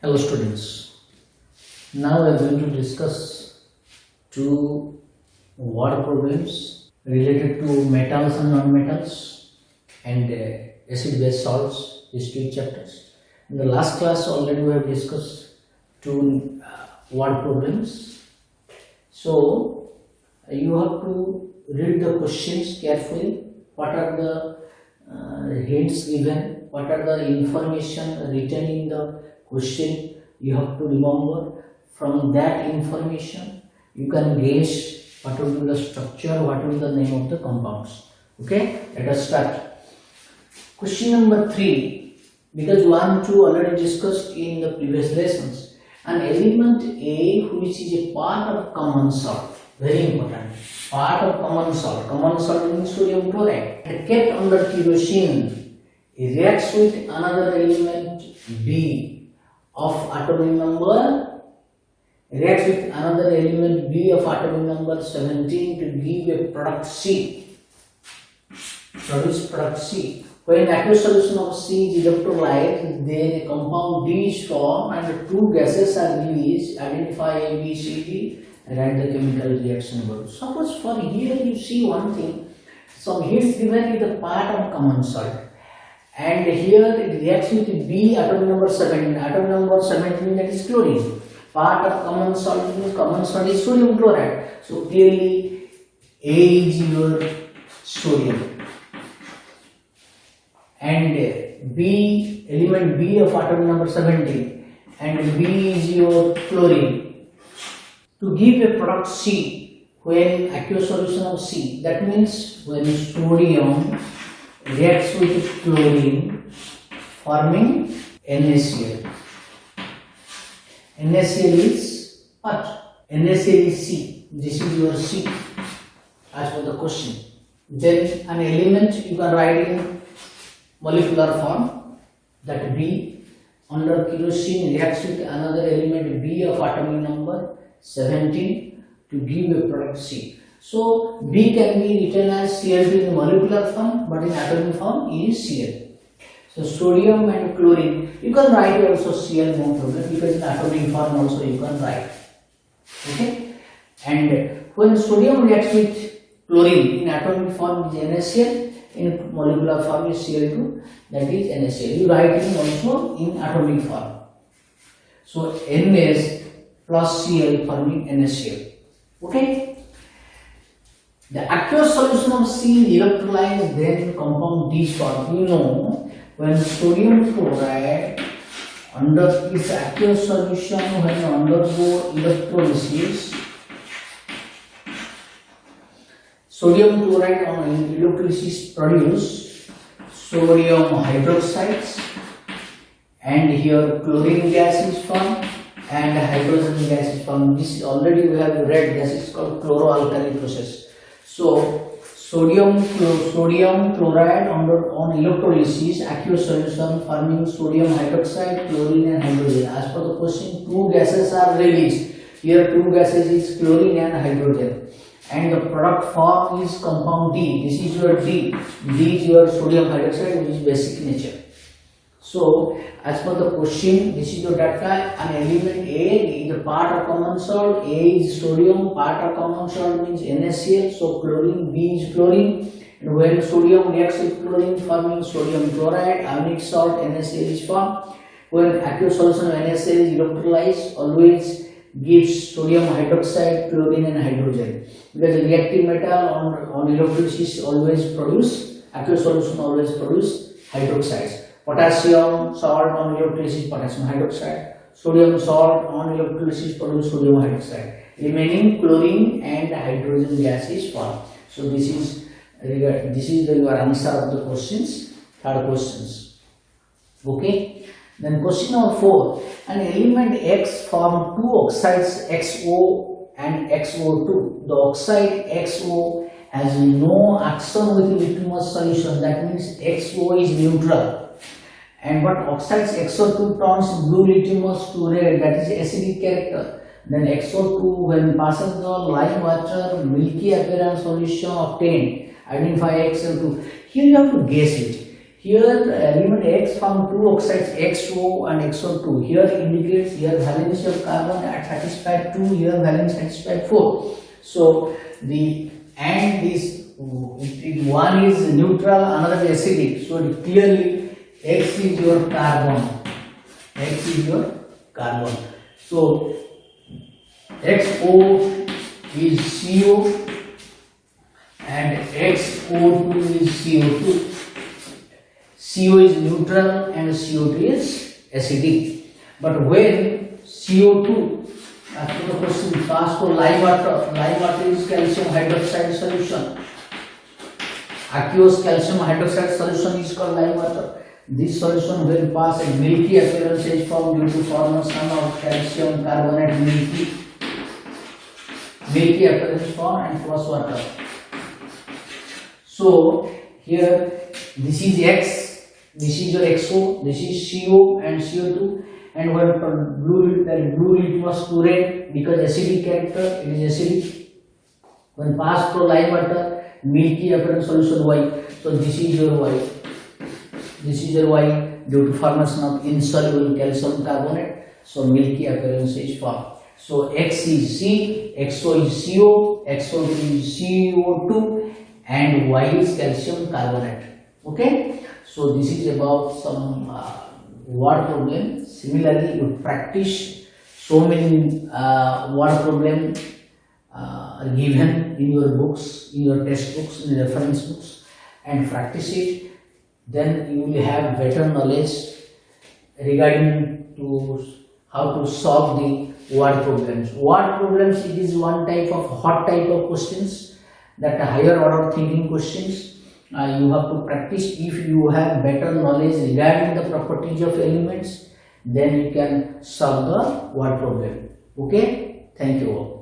Hello students, now we are going to discuss two word problems related to metals and non-metals and acid-base salts, these two chapters. In the last class already we have discussed two word problems. So you have to read the questions carefully. What are the hints given? What are the information written in the question? You have to remember. From that information you can guess what will be the structure, what will be the name of the compounds. Okay, let us start. Question number 3, because 1, 2 already discussed in the previous lessons. An element A which is a part of common salt, very important, part of common salt means sodium chloride, and kept under kerosene, reacts with another element B of atomic number, reacts with another element B of atomic number 17 to give a product C. Produce product C. When aqueous solution of C is electrolyzed, then a compound D is formed and two gases are released. Identify A, B, C, D and write the chemical reaction above. Suppose for here you see one thing, some hints given is the part of common salt. And here it reacts with B atomic number 17. Atomic number 17 that is chlorine. Part of common salt means common salt is sodium chloride. So clearly A is your sodium. And B, element B of atomic number 17, and B is your chlorine. To give a product C, when aqueous solution of C, that means when sodium reacts with chlorine forming NaCl. NaCl is what? NaCl is C. This is your C as per the question. Then an element you can write in molecular form, that B under kerosene reacts with another element B of atomic number 17 to give a product C. So B can be written as Cl2 in molecular form, but in atomic form is Cl. So sodium and chlorine, you can write also Cl, no problem, because in atomic form also you can write. Okay, and when sodium reacts with chlorine in atomic form is NaCl, in molecular form is Cl2, that is NaCl. You write it also in atomic form. So NaS plus Cl forming NaCl. Okay. The aqueous solution of C is electrolyzed, then compound D is formed. You know, when sodium chloride under its aqueous solution, when undergo electrolysis, sodium chloride on electrolysis produce sodium hydroxides, and here chlorine gas is formed and hydrogen gas is formed. This already we have read, this is called chloroalkali process. So sodium chloride on electrolysis, aqueous solution forming sodium hydroxide, chlorine and hydrogen. As per the question, two gases are released. Here two gases is chlorine and hydrogen. And the product form is compound D. This is your D. D is your sodium hydroxide, which is basic nature. So, as per the question, this is your data. An element A is a part of common salt. A is sodium. Part of common salt means NaCl. So chlorine. B is chlorine. And when sodium reacts with chlorine, forming sodium chloride, ionic salt NaCl is formed. When aqueous solution of NaCl is electrolyzed, always gives sodium hydroxide, chlorine and hydrogen. Because the reactive metal on electrolysis always produce, aqueous solution always produce hydroxides. Potassium salt on electrolysis, potassium hydroxide. Sodium salt on electrolysis produce sodium hydroxide. Remaining chlorine and hydrogen gas is formed. So this is your answer of the questions, third questions. Okay. Then question number 4. An element X form two oxides XO and XO2. The oxide XO has no action with litmus solution. That means XO is neutral. And but oxides XO2 turns blue litmus to red. That is acidic character. Then XO2 when passes the lime water, milky appearance solution obtained. Identify XO2. Here you have to guess it. Here element X found two oxides XO and XO2. Here indicates here valency of carbon at satisfied 2, here valence satisfied 4. So the and this one is neutral, another is acidic. So clearly X is your carbon. X is your carbon. So XO is CO and XO2 is CO2. CO is neutral and CO2 is acidic. But when CO2, after the question passed to lime water is calcium hydroxide solution. Aqueous calcium hydroxide solution is called lime water. This solution will pass a milky appearance is formed due to formation of calcium carbonate milky appearance form and flush water. So here this is X, this is your XO, this is CO and CO2, and when blue litmus to red because acidic character, it is acidic. When passed through lime water, milky apparent solution Y. So this is your Y. This is your Y due to formation of insoluble calcium carbonate. So milky appearance is formed. So X is C, XO is CO, XO2 is CO2, and Y is calcium carbonate. Okay. So this is about some word problem. Similarly, you practice so many word problem given in your books, in your textbooks, in reference books, and practice it. Then you will have better knowledge regarding to how to solve the word problems. Word problems, it is one type of hot type of questions, that higher order thinking questions. You have to practice. If you have better knowledge regarding the properties of elements, then you can solve the word problem. Okay, thank you all.